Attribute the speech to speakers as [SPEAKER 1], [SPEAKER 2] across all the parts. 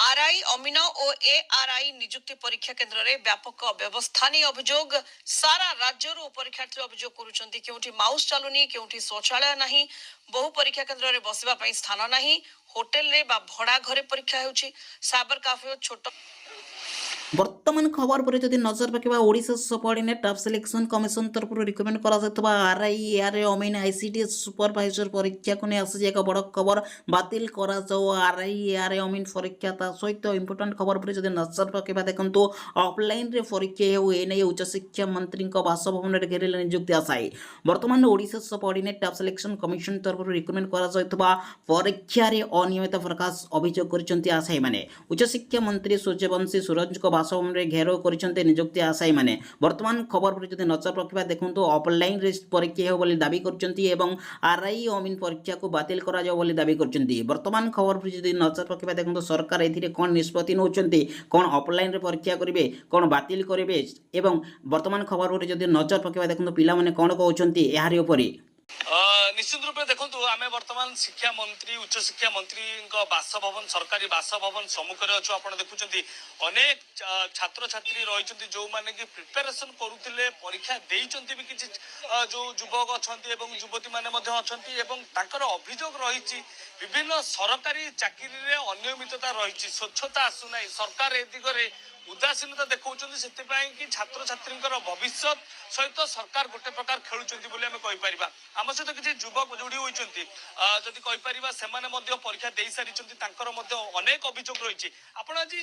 [SPEAKER 1] RI अमीन और ARY नियुक्ति परीक्षा केन्द्र में व्यापक व्यवस्था नहीं अभियोग सारा राज्य परीक्षार्थी अभियोग करुँच केउठी माउस चलुनी केउठी शौचालय नहीं बहु परीक्षा केन्द्र में बसवा स्थान नहीं होटेल रे बा भड़ा घरे परीक्षा होउची साइबर कैफे और छोट
[SPEAKER 2] बर्तमान खबर पर जदि नजर रखा Odisha subordinate staff selection commission तरफ रिकमेंड करा आरआई एआरआई अमीन आईसीडीएस सुपरवाइजर परीक्षा को नहीं आसी एक बड़ खबर बातिल करा आरआई एआरआई अमीन परीक्षा ता सहित इंपोर्टाट खबर पर जदि नजर रखा देखो ऑफलाइन रे परीक्षा हो एने उच्चशिक्षा मंत्री बासभवन में घेरे नियुक्ति आशायी बर्तमान Odisha subordinate staff selection commission तरफ रिकमेंड करा परीक्षा अनियमित प्रकाश अभियोग कर आशायी मैंने उच्चशिक्षा मंत्री सूर्यवंशी सूरज बासभवन में घेराव कर नियुक्ति आशायी मैंने बर्तमान खबर पर जब नजर रखा देखो ऑफलाइन परीक्षा हो दाबी कर आरआई अमीन परीक्षा को बातिल करा दाबी कर बर्तमान खबर पर जब नजर रखा देखो सरकार ए कौन निष्पत्ति नौ कौन ऑफलाइन परीक्षा करेंगे कौन बातिल करेंगे एवं बर्तमान खबर पर जब नजर रखा देखो पिला कौन कहते यार
[SPEAKER 3] निश्चित रूप से देखो आम बर्तमान शिक्षा मंत्री उच्च शिक्षा मंत्री बासभवन सरकारी बासभवन सम्मुखें अच्छु आप देखुं अनेक छात्र छात्री रही जो मैंने कि प्रिपेरेसन करुले परीक्षा देती भी किसी जो युवक अच्छा युवती मैंने अच्छा अभियोग रही विभिन्न सरकारी चाकरी अनियमितता रही स्वच्छता आसुना सरकार ए दिगरे उदासीनता देखा कि छात्र छात्री भविष्य सहित सरकार गोटे प्रकार खेलुंट आम आम सहित किसी युवक जोड़ी होती जदि से परीक्षा दे सारी अनेक अभियोग रही आपड़ आज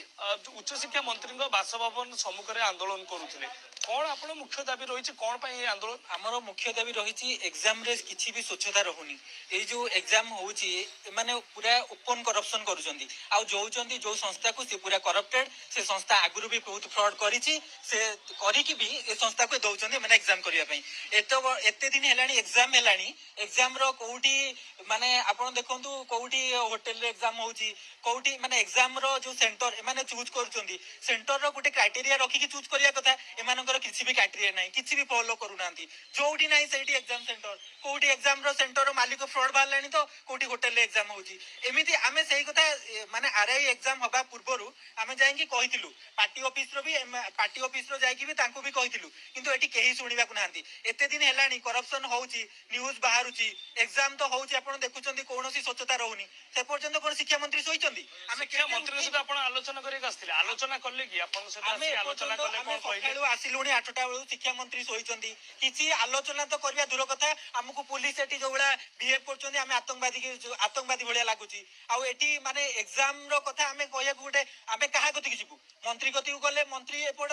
[SPEAKER 3] उच्चशिक्षा मंत्री बासभवन सम्मुखें आंदोलन करुले कौन आप मुख्य दाबी रही कौन आंदोलन
[SPEAKER 4] आमर मुख्य दाबी रही एग्जाम रे किसी भी स्वच्छता रहुनी ये जो एग्जाम होची माने पूरा ओपन करप्शन करुचंदी आ जो संस्था को से पूरा करप्टेड से संस्था आगुरु भी बहुत फ्रॉड करिछि से करिकि भी ए संस्था को दउचंदी माने एग्जाम करिया पई एते दिन हेलानी एग्जाम रो कोउटी माने आपण देखंतु कोउटी होटल रे एग्जाम होची कोउटी माने एग्जाम रो जो सेंटर माने चूज करूचंदी सेंटर रो गुटे क्राइटेरिया रखि कि चूज करिया कथा एमानकर किछि भी क्राइटेरिया नाही किछि भी फॉलो करूनांती जोउटी नाही सेठी एग्जाम सेंटर कोउटी एग्जाम रो सेंटर रो मालिक फ्रॉड बालानी तो कोउटी होटल रे एग्जाम होची एमिति आमे सेही कथा माने आरआई एग्जाम हबा पूर्वरु आमे जाईकी कहितिलु पार्टी ऑफिस रो जाईकी भी तांको भी कहितिलु किंतु एठी केही सुनिबा को नांती एते दिन हेलानी करप्शन होउची न्यूज बाहरुची एग्जाम तो होउची आपण देखुचंदी कोनोसी स्वच्छता रहउनी से पर्यंत कोन शिक्षा मंत्री सोइचंदी
[SPEAKER 3] आमे शिक्षा मंत्री से आपण आलोचना करे आस्थिले आलोचना करले कि आपण से आलोचना करले कोन
[SPEAKER 4] कहले आसिलुनी 8टा बेलू शिक्षा मंत्री सोइचंदी किछि आलोचना तो करबा दूर कथा हमकु पुलिस एठी जोबळा बिहेव करचंदी आमे आतंकवादी भलिया लागुची आ एठी माने एग्जाम रो कथा आमे कहया गुटे आमे काहा कथि जिवु मंत्री कथि गले मंत्री एपड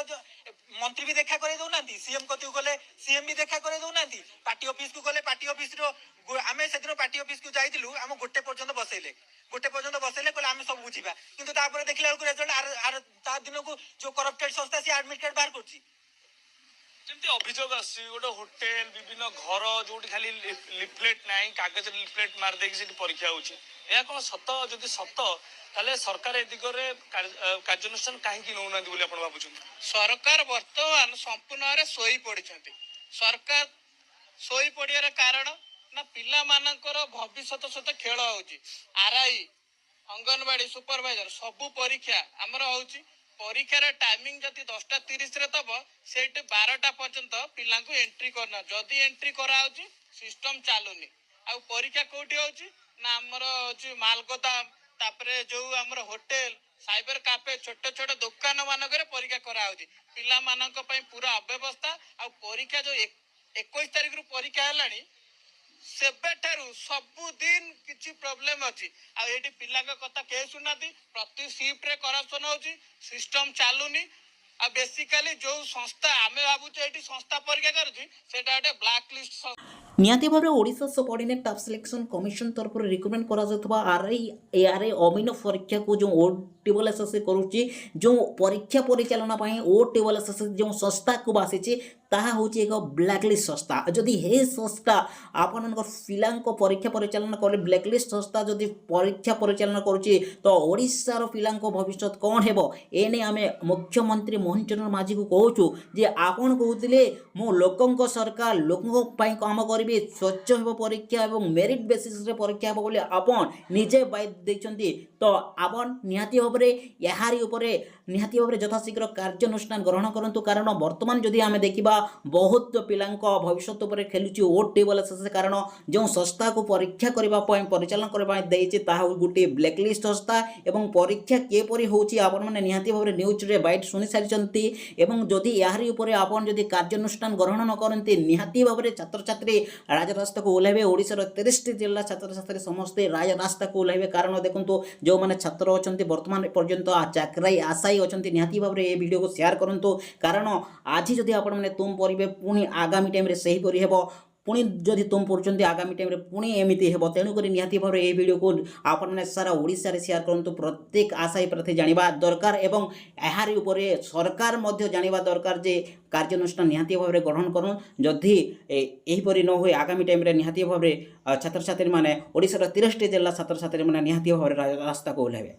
[SPEAKER 4] मंत्री भी देखा करे दउनांती सीएम कथि गले सीएम भी देखा करे दउनांती पार्टी ऑफिस को गले पार्टी ऑफिस रो आमे सेदिनो पार्टी ऑफिस को जाइतिलु हम गोटे पर्यंत बसैले कहले आमे सब बुझिबा किंतु तापर देखला को रिजल्ट आर ता दिन को जो करप्टेड संस्था से एडमिट कार्ड बाहर करछि
[SPEAKER 3] जमती अभियोग आसी गोटे होटेल विभिन्न घर जो खाली लिफलेट ना कागज लिफलेट मार देकी परीक्षा होची या कौन सत जदि सत ताले सरकार ए दिगरे कार्यानुष्ठान कहीं नौना भावुं
[SPEAKER 5] सरकार बर्तमान संपूर्ण शोई पड़ी सरकार शोई पड़ियार कारण ना पिला मानकर भविष्य सहित खेल होची आरआई अंगनवाड़ी सुपरवाइजर सबू परीक्षा आमर होची परीक्षार टाइमिंग जदि 10:30 रे तब से 12टा पर्यंत पिला एंट्री करना जदि एंट्री करा सिस्टम चलुनी आ परीक्षा कोठी होची ना आमर होची मालगोदाम तापरे जो आमर होटेल साइबर कैफे छोटे छोटे दुकान मानक परीक्षा करा पिला मानक पई पूरा अव्यवस्था आ परीक्षा जो 21 तारिख रु परीक्षा हेलानी सेबेठारु सबुदिन किछि प्रॉब्लम अछि आ एठी पिला कथा के सुनाती प्रति शिफ्ट रे करप्शन होची सिस्टम चालुनी आ बेसिकली जो संस्था आमे भाबु एठी संस्था परीक्षा करूची सेटा एटे ब्लैक लिस्ट
[SPEAKER 2] निहाती भाव Odisha subordinate staff selection commission तरफ रिक्रुटमेंट करा आरआई एआरआई अमीन परीक्षा को जो ओ टेबल एसएससी करुच्ची जो परीक्षा परिचालना ओ टेबल एसएससी जो संस्था को बासी ताहा होची एक ब्लैकलिस्ट संस्था जदि हे संस्था आपण पिला परीक्षा परिचालना कले ब्लैकलिस्ट संस्था जदि परीक्षा परिचालना करुच्ची तो ओडिशार पिला भविष्य कौन हेबो एने आमे मुख्यमंत्री मोहन चरण माझी को कहूँ जे आपण कहते मो लोकों सरकार लोकों काम करी ବି ସ୍ୱଚ୍ଛ ହେବ ପରୀକ୍ଷା ଏବଂ ମେରିଟ୍ ବେସିସ୍ରେ ପରୀକ୍ଷା ହେବ ବୋଲି ଆପଣ ନିଜେ ବାଇଦ ଦେଇଛନ୍ତି। ତ ଆପଣ ନିହାତି ଭାବରେ ଏହାରି ଉପରେ ନିହାତି ଭାବରେ ଯଥାଶୀଘ୍ର କାର୍ଯ୍ୟାନୁଷ୍ଠାନ ଗ୍ରହଣ କରନ୍ତୁ। କାରଣ ବର୍ତ୍ତମାନ ଯଦି ଆମେ ଦେଖିବା ବହୁତ ପିଲାଙ୍କ ଭବିଷ୍ୟତ ଉପରେ ଖେଳୁଛି ଓଟ୍ ଟେବଲ୍ ଏସ୍ଏସ୍ସି। କାରଣ ଯେଉଁ ସଂସ୍ଥାକୁ ପରୀକ୍ଷା କରିବା ପାଇଁ ପରିଚାଳନା କରିବା ପାଇଁ ଦେଇଛି ତାହା ଗୋଟିଏ ବ୍ଲାକଲିଷ୍ଟ ସଂସ୍ଥା ଏବଂ ପରୀକ୍ଷା କିପରି ହେଉଛି ଆପଣମାନେ ନିହାତି ଭାବରେ ନ୍ୟୁଜ୍ରେ ବାଇଟ୍ ଶୁଣି ସାରିଛନ୍ତି। ଏବଂ ଯଦି ଏହାରି ଉପରେ ଆପଣ ଯଦି କାର୍ଯ୍ୟାନୁଷ୍ଠାନ ଗ୍ରହଣ ନ କରନ୍ତି ନିହାତି ଭାବରେ ଛାତ୍ରଛାତ୍ରୀ ରାଜରାସ୍ତାକୁ ଓହ୍ଲାଇବେ। ଓଡ଼ିଶାର 30ଟି ଜିଲ୍ଲା ଛାତ୍ରଛାତ୍ରୀ ସମସ୍ତେ ରାଜରାସ୍ତାକୁ ଓହ୍ଲାଇବେ। କାରଣ ଦେଖନ୍ତୁ ଯେଉଁମାନେ ଛାତ୍ର ଅଛନ୍ତି ବର୍ତ୍ତମାନ ପର୍ଯ୍ୟନ୍ତ ଚାକରାଇ ଆଶାୟୀ ଅଛନ୍ତି ନିହାତି ଭାବରେ ଏ ଭିଡ଼ିଓକୁ ସେୟାର କରନ୍ତୁ। କାରଣ ଆଜି ଯଦି ଆପଣମାନେ ତୁମ ପଢ଼ିବେ ପୁଣି ଆଗାମୀ ଟାଇମ୍ରେ ସେହିପରି ହେବ। ପୁଣି ଯଦି ତୁମ ପଢ଼ୁଛନ୍ତି ଆଗାମୀ ଟାଇମ୍ରେ ପୁଣି ଏମିତି ହେବ। ତେଣୁକରି ନିହାତି ଭାବରେ ଏହି ଭିଡ଼ିଓକୁ ଆପଣମାନେ ସାରା ଓଡ଼ିଶାରେ ସେୟାର କରନ୍ତୁ। ପ୍ରତ୍ୟେକ ଆଶାୟୀ ପ୍ରାର୍ଥୀ ଜାଣିବା ଦରକାର ଏବଂ ଏହାରି ଉପରେ ସରକାର ମଧ୍ୟ ଜାଣିବା ଦରକାର ଯେ କାର୍ଯ୍ୟାନୁଷ୍ଠାନ ନିହାତି ଭାବରେ ଗ୍ରହଣ କରନ୍ତୁ। ଯଦି ଏହିପରି ନ ହୁଏ ଆଗାମୀ ଟାଇମ୍ରେ ନିହାତି ଭାବରେ ଛାତ୍ରଛାତ୍ରୀମାନେ ଓଡ଼ିଶାର 30ଟି ଜିଲ୍ଲା ଛାତ୍ରଛାତ୍ରୀମାନେ ନିହାତି ଭାବରେ ରାସ୍ତାକୁ ଓହ୍ଲାଇବେ।